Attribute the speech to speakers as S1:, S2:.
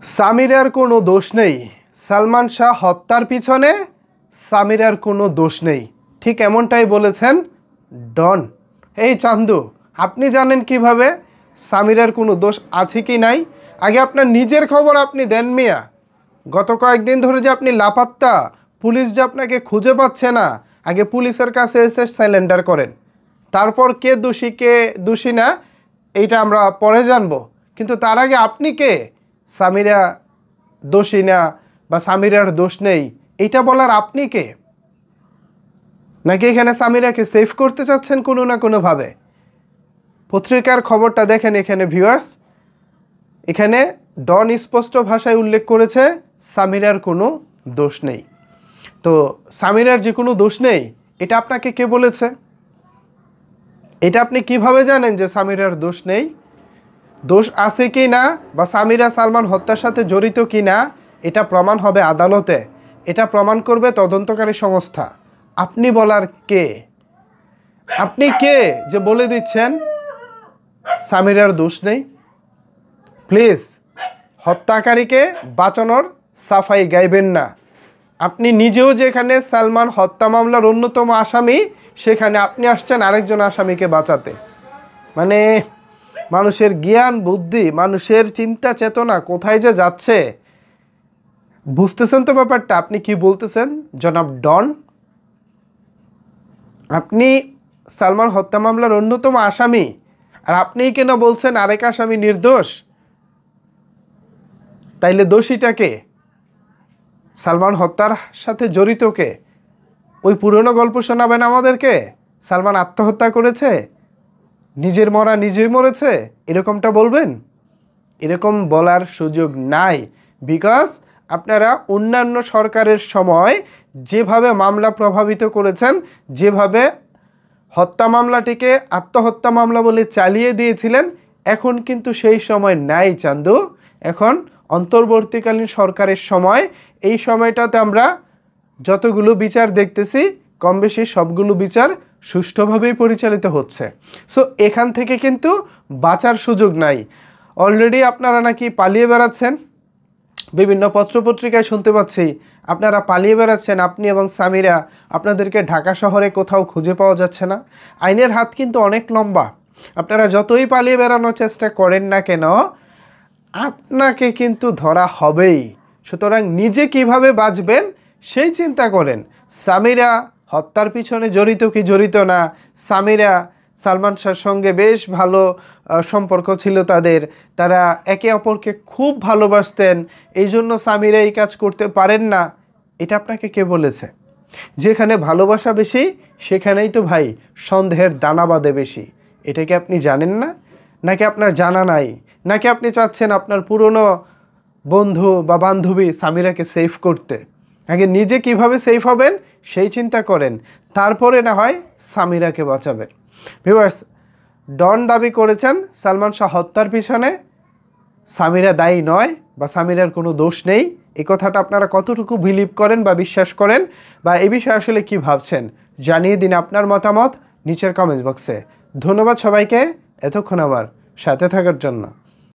S1: সামিরার কোনো দোষ নেই। সালমান শাহ হত্যার পিছনে সামিরার কোনো দোষ নেই, ঠিক এমনটাই বলেছেন ডন। এই চান্দু, আপনি জানেন কিভাবে সামিরার কোনো দোষ আছে কি নাই? আগে আপনার নিজের খবর আপনি দেন মিয়া। গত কয়েকদিন ধরে যে আপনি লাপাত্তা, পুলিশ যে আপনাকে খুঁজে পাচ্ছে না, আগে পুলিশের কাছে এসে সারেন্ডার করেন। তারপর কে দোষী কে দোষী না এইটা আমরা পরে জানবো। কিন্তু তার আগে আপনি কে? সামিরা দোষী না বা সামিরার দোষ নেই এইটা বলার আপনি কে? নাকি এখানে সামিরাকে সেভ করতে চাচ্ছেন কোনো না কোনোভাবে? পত্রিকার খবরটা দেখেন এখানে ভিউয়ার্স, এখানে ডন স্পষ্ট ভাষায় উল্লেখ করেছে সামিরার কোনো দোষ নেই। তো সামিরার যে কোনো দোষ নেই এটা আপনাকে কে বলেছে? এটা আপনি কিভাবে জানেন যে সামিরার দোষ নেই? দোষ আছে কি না বা সামিরা সালমান হত্যার সাথে জড়িত কি না এটা প্রমাণ হবে আদালতে, এটা প্রমাণ করবে তদন্তকারী সংস্থা। আপনি বলার কে? আপনি কে যে বলে দিচ্ছেন সামিরার দোষ নেই? প্লিজ হত্যাকারীকে বাঁচানোর সাফাই গাইবেন না। আপনি নিজেও যেখানে সালমান হত্যা মামলার অন্যতম আসামি, সেখানে আপনি আসছেন আরেকজন আসামিকে বাঁচাতে। মানে মানুষের জ্ঞান বুদ্ধি, মানুষের চিন্তা চেতনা কোথায় যে যাচ্ছে বুঝতেছেন তো ব্যাপারটা? আপনি কি বলতেছেন জনাব ডন? আপনি সালমান হত্যা মামলার অন্যতম আসামি, আর আপনিই কেন বলছেন আরেক আসামি নির্দোষ? তাইলে দোষীটা কে? সালমান হত্যার সাথে জড়িত কে? ওই পুরনো গল্প শোনাবেন আমাদেরকে? সালমান আত্মহত্যা করেছে, নিজের মরা নিজেই মরেছে, এরকমটা বলবেন? এরকম বলার সুযোগ নাই। বিকজ আপনারা অন্যান্য সরকারের সময় যেভাবে মামলা প্রভাবিত করেছেন, যেভাবে হত্যা মামলাটিকে আত্মহত্যা মামলা বলে চালিয়ে দিয়েছিলেন, এখন কিন্তু সেই সময় নাই চান্দু। এখন অন্তর্বর্তীকালীন সরকারের সময়, এই সময়টাতে আমরা যতগুলো বিচার দেখতেছি কম বেশি সবগুলো বিচার সুষ্ঠুভাবেই পরিচালিত হচ্ছে। সো এখান থেকে কিন্তু বাঁচার সুযোগ নাই। অলরেডি আপনারা নাকি পালিয়ে বেড়াচ্ছেন, বিভিন্ন পত্রপত্রিকায় শুনতে পাচ্ছি আপনারা পালিয়ে বেড়াচ্ছেন, আপনি এবং সামিরা। আপনাদেরকে ঢাকা শহরে কোথাও খুঁজে পাওয়া যাচ্ছে না। আইনের হাত কিন্তু অনেক লম্বা। আপনারা যতই পালিয়ে বেড়ানোর চেষ্টা করেন না কেন, আপনাকে কিন্তু ধরা হবেই। সুতরাং নিজে কিভাবে বাঁচবেন সেই চিন্তা করেন। সামিরা হত্যার পিছনে জড়িত কি জড়িত না, সামিরা সালমান শাহর সঙ্গে বেশ ভালো সম্পর্ক ছিল তাদের, তারা একে অপরকে খুব ভালোবাসতেন, এই জন্য সামিরা এই কাজ করতে পারেন না, এটা আপনাকে কে বলেছে? যেখানে ভালোবাসা বেশি সেখানেই তো ভাই সন্দেহের দানা বাঁধে বেশি। এটা কি আপনি জানেন না? নাকি আপনার জানা নাই? নাকি আপনি চাচ্ছেন আপনার পুরনো বন্ধু বা বান্ধবী সামিরাকে সেভ করতে? আগে নিজে কিভাবে সেভ হবেন সেই চিন্তা করেন, তারপরে না হয় সামিরাকে বাঁচাবেন। ভিউয়ার্স, ডন দাবি করেছেন সালমান শাহ হত্যার পিছনে সামিরা দায়ী নয় বা সামিরার কোনো দোষ নেই। এই কথাটা আপনারা কতটুকু বিলিভ করেন বা বিশ্বাস করেন, বা এই বিষয়ে আসলে কি ভাবছেন জানিয়ে দিন আপনার মতামত নিচের কমেন্ট বক্সে। ধন্যবাদ সবাইকে এতক্ষণ আমার সাথে থাকার জন্য।